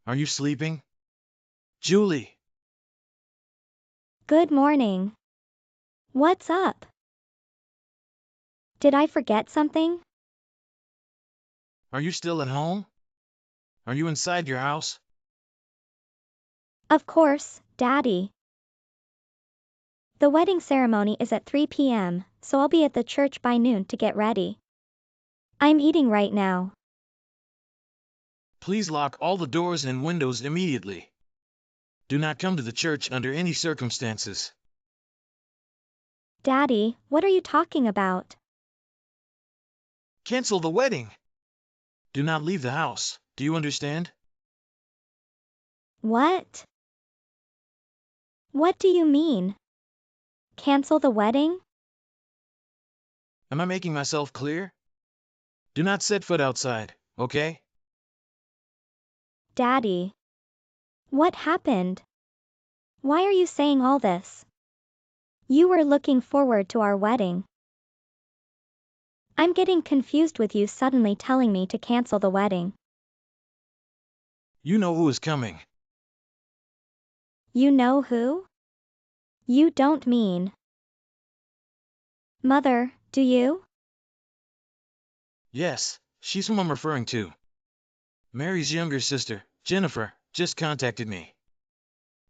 Are you sleeping? Julie, Good morning. What's up? Did I forget something? are you still at home? Are you inside your house? Of course, Daddy. The wedding ceremony is at 3 p.m., so I'll be at the church by noon to get ready. I'm eating right now. Please lock all the doors and windows immediately. Do not come to the church under any circumstances. Daddy, what are you talking about? Cancel the wedding. Do not leave the house. Do you understand? What? What do you mean? Cancel the wedding? Am I making myself clear? Do not set foot outside, okay? Daddy. What happened? Why are you saying all this? You were looking forward to our wedding. I'm getting confused with you suddenly telling me to cancel the wedding. You know who is coming. You know who? You don't mean. Mother, do you? Yes, she's whom I'm referring to. Mary's younger sister, Jennifer, just contacted me.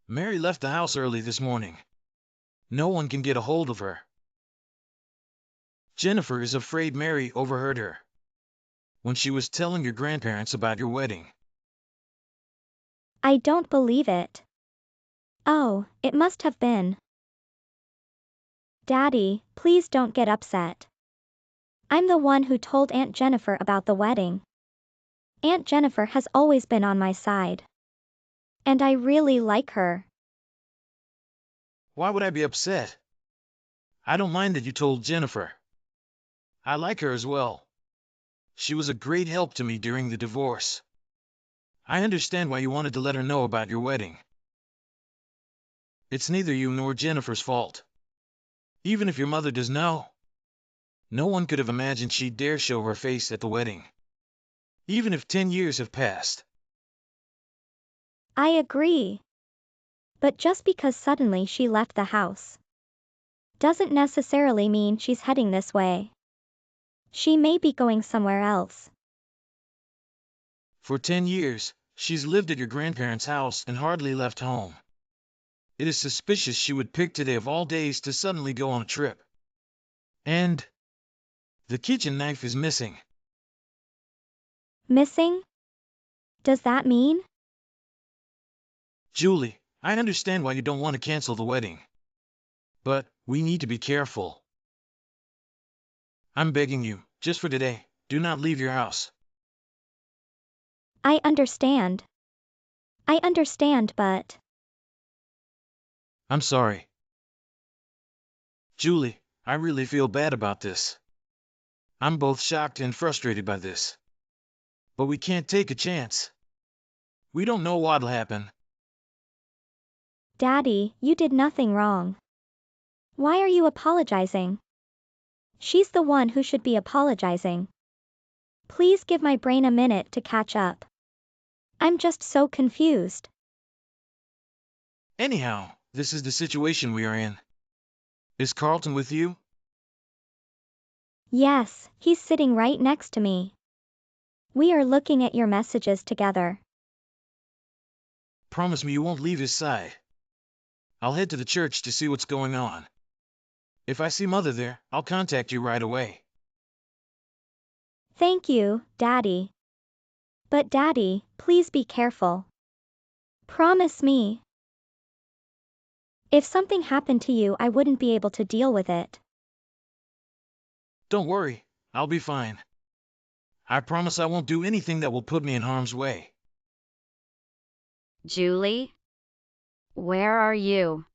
Mary left the house early this morning. No one can get a hold of her. Jennifer is afraid Mary overheard her when she was telling your grandparents about your wedding. I don't believe it. Oh, it must have been. Daddy, please don't get upset. I'm the one who told Aunt Jennifer about the wedding. Aunt Jennifer has always been on my side. And I really like her. Why would I be upset? I don't mind that you told Jennifer. I like her as well. She was a great help to me during the divorce. I understand why you wanted to let her know about your wedding. It's neither you nor Jennifer's fault. Even if your mother does know, no one could have imagined she'd dare show her face at the wedding. Even if 10 years have passed. I agree. But just because suddenly she left the house doesn't necessarily mean she's heading this way. She may be going somewhere else. For 10 years, she's lived at your grandparents' house and hardly left home. It is suspicious she would pick today of all days to suddenly go on a trip. And the kitchen knife is missing. Missing? Does that mean? Julie, I understand why you don't want to cancel the wedding. But we need to be careful. I'm begging you, just for today, do not leave your house. I understand. I understand, but I'm sorry. Julie, I really feel bad about this. I'm both shocked and frustrated by this. But we can't take a chance. We don't know what'll happen. Daddy, you did nothing wrong. Why are you apologizing? She's the one who should be apologizing. Please give my brain a minute to catch up. I'm just so confused. Anyhow, this is the situation we are in. Is Carlton with you? Yes, he's sitting right next to me. We are looking at your messages together. Promise me you won't leave his side. I'll head to the church to see what's going on. If I see Mother there, I'll contact you right away. Thank you, Daddy. But Daddy, please be careful. Promise me. If something happened to you, I wouldn't be able to deal with it. Don't worry, I'll be fine. I promise I won't do anything that will put me in harm's way. Julie? Where are you?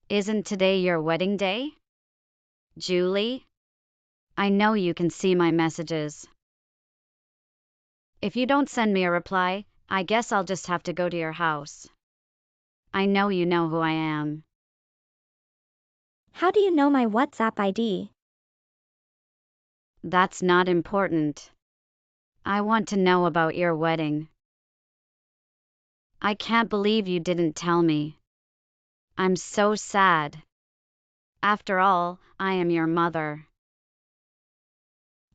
Isn't today your wedding day? Julie? I know you can see my messages. If you don't send me a reply, I guess I'll just have to go to your house. I know you know who I am. How do you know my WhatsApp ID? That's not important. I want to know about your wedding. I can't believe you didn't tell me. I'm so sad. After all, I am your mother.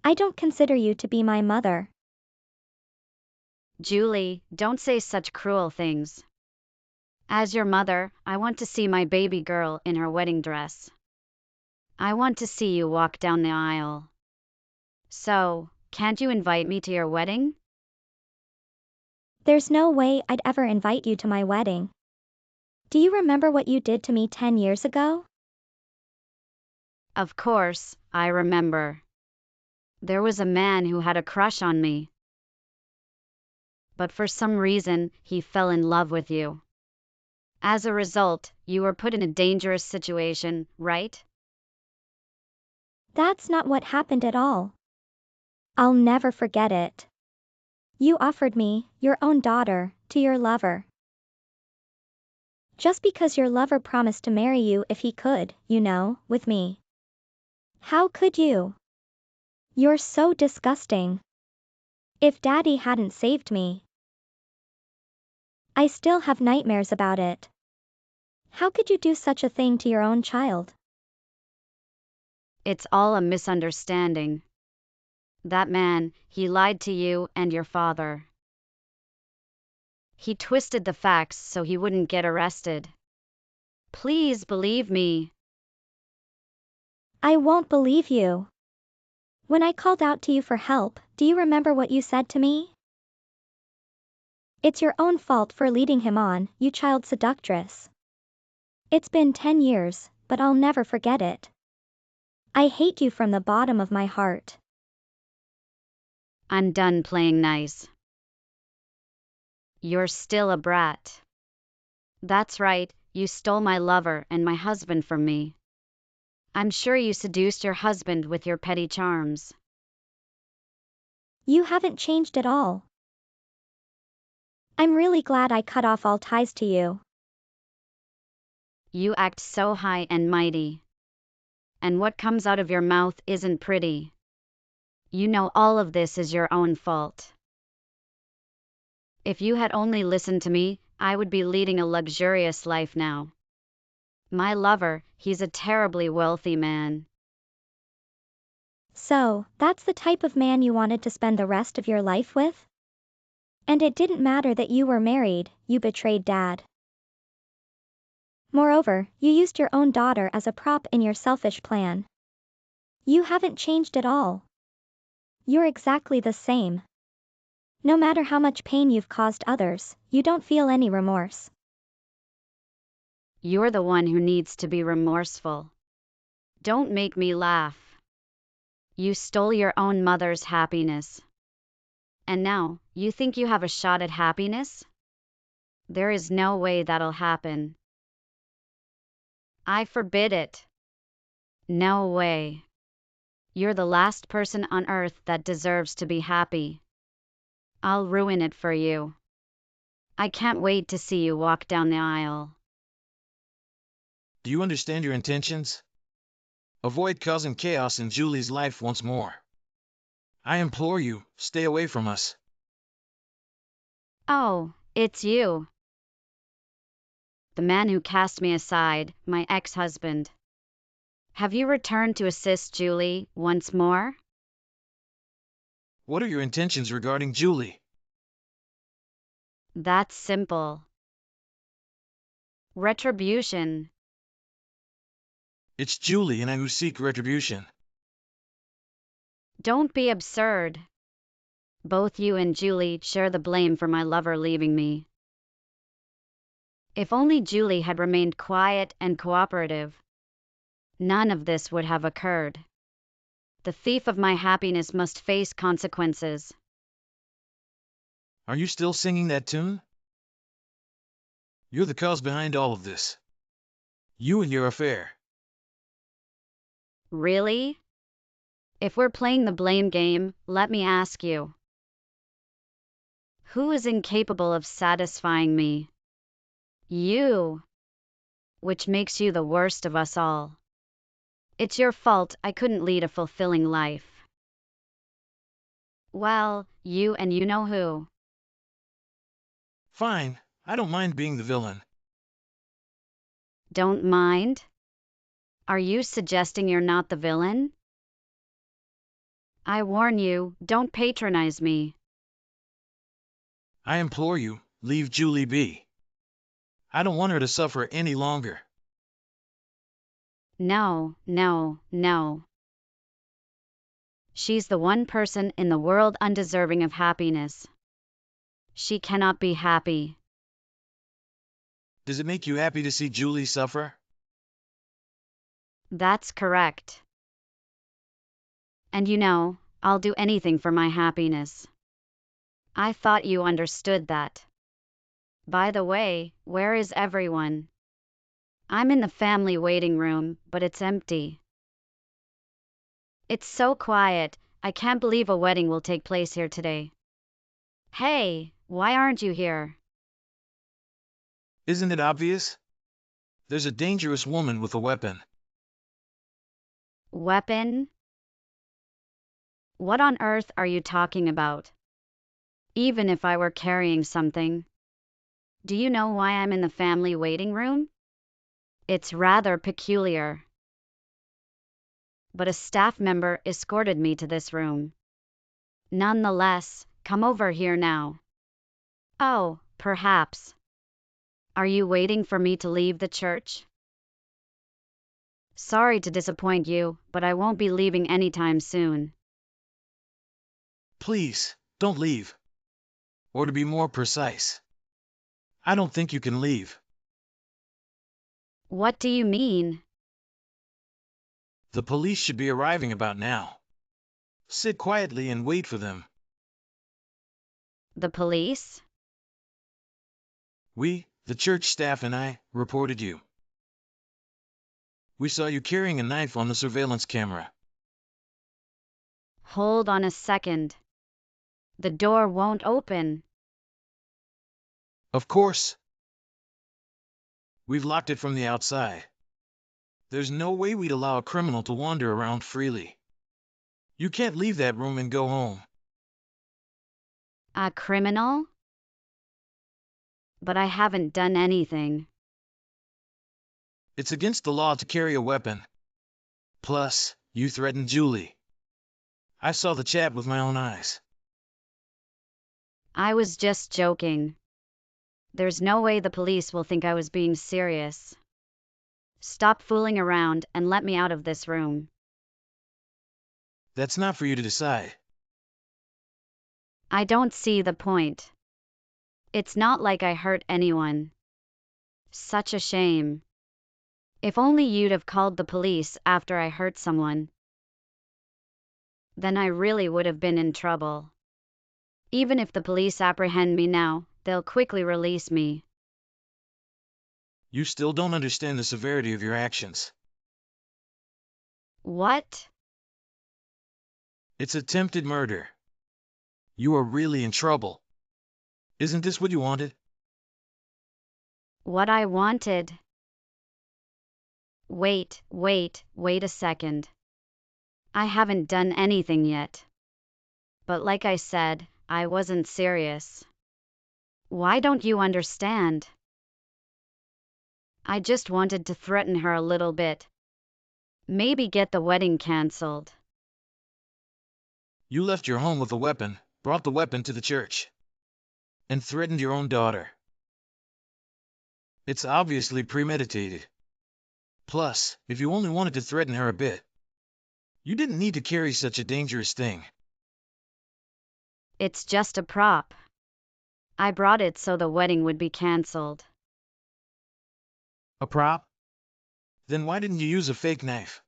I don't consider you to be my mother. Julie, don't say such cruel things. As your mother, I want to see my baby girl in her wedding dress. I want to see you walk down the aisle. So, can't you invite me to your wedding? There's no way I'd ever invite you to my wedding. Do you remember what you did to me 10 years ago? Of course, I remember. There was a man who had a crush on me. But for some reason, he fell in love with you. As a result, you were put in a dangerous situation, right? That's not what happened at all. I'll never forget it. You offered me, your own daughter, to your lover. Just because your lover promised to marry you if he could, you know, with me. How could you? You're so disgusting. If Daddy hadn't saved me. I still have nightmares about it. How could you do such a thing to your own child? It's all a misunderstanding. That man, he lied to you and your father. He twisted the facts so he wouldn't get arrested. Please believe me. I won't believe you. When I called out to you for help, do you remember what you said to me? It's your own fault for leading him on, you child seductress. It's been 10 years, but I'll never forget it. I hate you from the bottom of my heart. I'm done playing nice. You're still a brat. That's right, you stole my lover and my husband from me. I'm sure you seduced your husband with your petty charms. You haven't changed at all. I'm really glad I cut off all ties to you. You act so high and mighty. And what comes out of your mouth isn't pretty. You know all of this is your own fault. If you had only listened to me, I would be leading a luxurious life now. My lover, he's a terribly wealthy man. So, that's the type of man you wanted to spend the rest of your life with? And it didn't matter that you were married, you betrayed Dad. Moreover, you used your own daughter as a prop in your selfish plan. You haven't changed at all. You're exactly the same. No matter how much pain you've caused others, you don't feel any remorse. You're the one who needs to be remorseful. Don't make me laugh. You stole your own mother's happiness. And now, you think you have a shot at happiness? There is no way that'll happen. I forbid it. No way. You're the last person on earth that deserves to be happy. I'll ruin it for you. I can't wait to see you walk down the aisle. Do you understand your intentions? Avoid causing chaos in Julie's life once more. I implore you, stay away from us. Oh, it's you. The man who cast me aside, my ex-husband. Have you returned to assist Julie once more? What are your intentions regarding Julie? That's simple. Retribution. It's Julie and I who seek retribution. Don't be absurd. Both you and Julie share the blame for my lover leaving me. If only Julie had remained quiet and cooperative, none of this would have occurred. The thief of my happiness must face consequences. Are you still singing that tune? You're the cause behind all of this. You and your affair. Really? If we're playing the blame game, let me ask you. Who is incapable of satisfying me? You. Which makes you the worst of us all. It's your fault I couldn't lead a fulfilling life. Well, you and you know who. Fine, I don't mind being the villain. Don't mind? Are you suggesting you're not the villain? I warn you, don't patronize me. I implore you, leave Julie be. I don't want her to suffer any longer. No, no, no. She's the one person in the world undeserving of happiness. She cannot be happy. Does it make you happy to see Julie suffer? That's correct. And you know, I'll do anything for my happiness. I thought you understood that. By the way, where is everyone? I'm in the family waiting room, but it's empty. It's so quiet, I can't believe a wedding will take place here today. Hey, why aren't you here? Isn't it obvious? There's a dangerous woman with a weapon. Weapon? What on earth are you talking about? Even if I were carrying something. Do you know why I'm in the family waiting room? It's rather peculiar. But a staff member escorted me to this room. Nonetheless, come over here now. Oh, perhaps. Are you waiting for me to leave the church? Sorry to disappoint you, but I won't be leaving anytime soon. Please, don't leave. Or to be more precise, I don't think you can leave. What do you mean? The police should be arriving about now. Sit quietly and wait for them. The police? We, the church staff and I, reported you. We saw you carrying a knife on the surveillance camera. Hold on a second. The door won't open. Of course. We've locked it from the outside. There's no way we'd allow a criminal to wander around freely. You can't leave that room and go home. A criminal? But I haven't done anything. It's against the law to carry a weapon. Plus, you threatened Julie. I saw the chat with my own eyes. I was just joking. There's no way the police will think I was being serious. Stop fooling around and let me out of this room. That's not for you to decide. I don't see the point. It's not like I hurt anyone. Such a shame. If only you'd have called the police after I hurt someone. Then I really would have been in trouble. Even if the police apprehend me now, they'll quickly release me. You still don't understand the severity of your actions. What? It's attempted murder. You are really in trouble. Isn't this what you wanted? What I wanted? Wait a second. I haven't done anything yet. But like I said, I wasn't serious. Why don't you understand? I just wanted to threaten her a little bit. Maybe get the wedding cancelled. You left your home with a weapon, brought the weapon to the church, and threatened your own daughter. It's obviously premeditated. Plus, if you only wanted to threaten her a bit, you didn't need to carry such a dangerous thing. It's just a prop. I brought it so the wedding would be cancelled. A prop? Then why didn't you use a fake knife?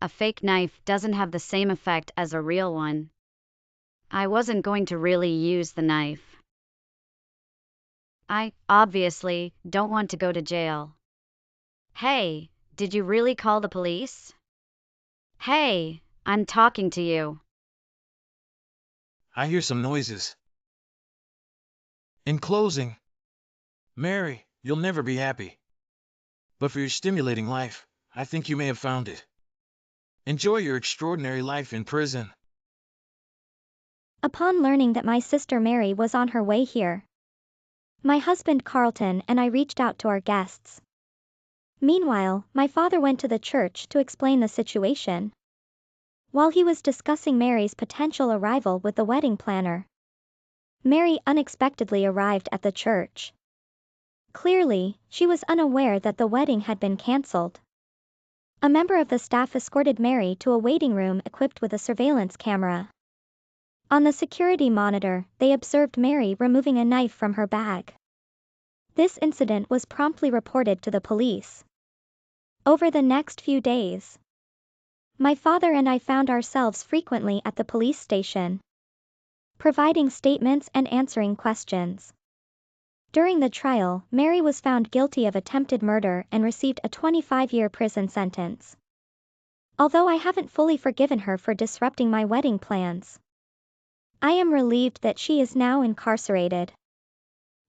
A fake knife doesn't have the same effect as a real one. I wasn't going to really use the knife. I, obviously, don't want to go to jail. Hey, did you really call the police? Hey, I'm talking to you. I hear some noises. In closing, Mary, you'll never be happy. But for your stimulating life, I think you may have found it. Enjoy your extraordinary life in prison. Upon learning that my sister Mary was on her way here, My husband Carlton and I reached out to our guests. Meanwhile, my father went to the church to explain the situation. While he was discussing Mary's potential arrival with the wedding planner, Mary unexpectedly arrived at the church. Clearly, she was unaware that the wedding had been cancelled. A member of the staff escorted Mary to a waiting room equipped with a surveillance camera. On the security monitor, they observed Mary removing a knife from her bag. This incident was promptly reported to the police. Over the next few days, my father and I found ourselves frequently at the police station, providing statements and answering questions. During the trial, Mary was found guilty of attempted murder and received a 25-year prison sentence. Although I haven't fully forgiven her for disrupting my wedding plans, I am relieved that she is now incarcerated.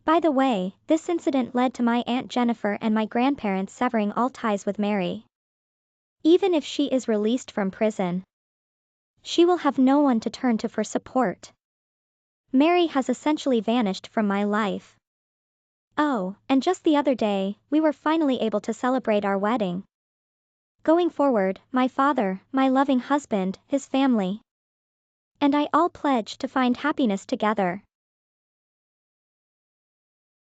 By the way, this incident led to my Aunt Jennifer and my grandparents severing all ties with Mary. Even if she is released from prison, she will have no one to turn to for support. Mary has essentially vanished from my life. Oh, and just the other day, we were finally able to celebrate our wedding. Going forward, my father, my loving husband, his family, and I all pledge to find happiness together.